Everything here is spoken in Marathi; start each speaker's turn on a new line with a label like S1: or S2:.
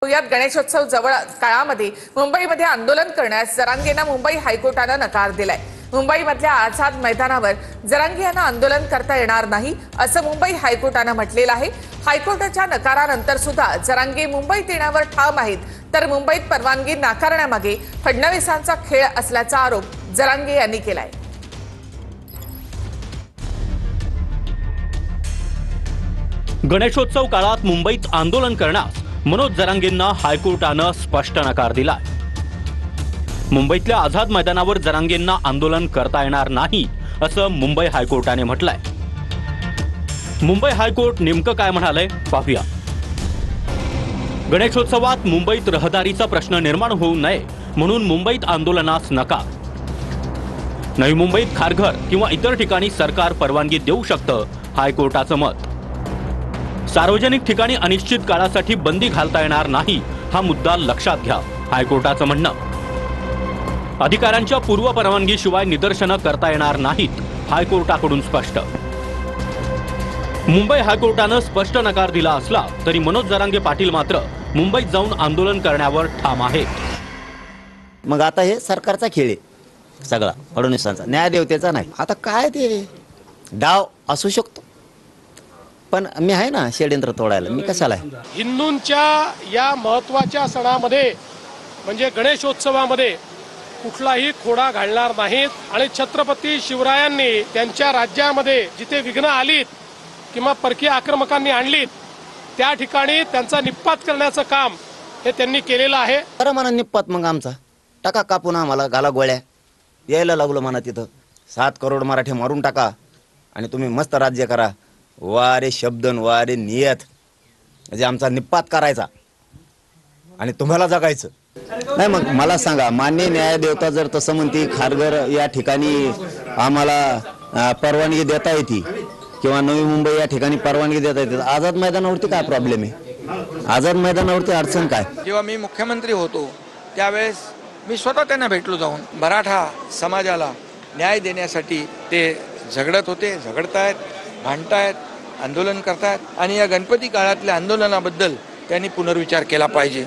S1: यात गणेशोत्सव जवळ काळामध्ये मुंबईमध्ये आंदोलन करण्यास जरांगेंना मुंबई हायकोर्टाने नकार दिलाय। मुंबईमधल्या आझाद मैदानावर जरांगे यांना आंदोलन करता येणार नाही असं मुंबई हायकोर्टाने म्हटलेलं आहे। हायकोर्टाच्या नकारानंतर सुद्धा जरांगे मुंबईत येण्यावर ठाम आहेत, तर मुंबईत परवानगी नाकारण्यामागे फडणवीसांचा खेळ असल्याचा आरोप जरांगे यांनी केलाय।
S2: गणेशोत्सव काळात मुंबईत आंदोलन करण्यास मनोज जरांगेंना हायकोर्टाने स्पष्ट नकार दिलाय। मुंबईतल्या आझाद मैदानावर जरांगेंना आंदोलन करता येणार नाही असं मुंबई हायकोर्टाने म्हटलंय। मुंबई हायकोर्ट नेमकं काय म्हणालंय पाहूया। गणेशोत्सवात मुंबईत रहदारीचा प्रश्न निर्माण होऊ नये म्हणून मुंबईत आंदोलनास नकार। नवी मुंबईत खारघर किंवा इतर ठिकाणी सरकार परवानगी देऊ शकतं, हायकोर्टाचं मत। सार्वजनिक ठिकाणी अनिश्चित काळासाठी बंदी घालता येणार नाही हा मुद्दा लक्षात घ्या, हायकोर्टाचं म्हणणं। अधिकाऱ्यांच्या पूर्व परवानगीशिवाय निदर्शनं करता येणार नाहीत, हायकोर्टाकडून स्पष्ट। मुंबई हायकोर्टानं स्पष्ट नकार दिला असला तरी मनोज जरांगे पाटील मात्र मुंबईत जाऊन आंदोलन करण्यावर ठाम आहेत।
S3: मग आता हे सरकारचा खेळ आहे सगळा, फडणवीसांचा, न्यायदेवतेचा नाही। आता काय ते डाव असू शकतो, पण मी आहे ना षड्यंत्र तोडायला, मी कशाला आहे।
S4: हिंदूंच्या या महत्त्वाच्या सणामध्ये म्हणजे गणेशोत्सवामध्ये कुठलाही खोडा घालणार नाहीत आणि छत्रपती शिवरायांनी त्यांच्या राज्यामध्ये जिथे विघ्न आलीत किंवा परकीय आक्रमकांनी आणलीत त्या ठिकाणी त्यांचा निपात करण्याचं काम हे त्यांनी केलेलं आहे।
S3: तर म्हणा निपात मग आमचा टाका कापून, आम्हाला घाला गोळ्या, यायला लागलो म्हणा तिथं 7 करोड मराठी मारून टाका आणि तुम्ही मस्त राज्य करा। वारे शब्दन वारे नियत, म्हणजे आमचा निपात करायचा आणि तुम्हाला जगायचं नाही। मग मला सांगा, मान्य न्यायदेवता जर तसं म्हणते खारघर या ठिकाणी आम्हाला परवानगी देता येते किंवा नवी मुंबई या ठिकाणी परवानगी देता येते, आझाद मैदानावरती काय प्रॉब्लेम आहे? आझाद मैदानावरती अडचण काय?
S5: जेव्हा मी मुख्यमंत्री होतो त्यावेळेस मी स्वतः त्यांना भेटलो जाऊन। मराठा समाजाला न्याय देण्यासाठी ते झगडत होते, झगडतायत, भांडतायत, आंदोलन करतायत आणि या गणपती काळातल्या आंदोलनाबद्दल त्यांनी पुनर्विचार केला पाहिजे।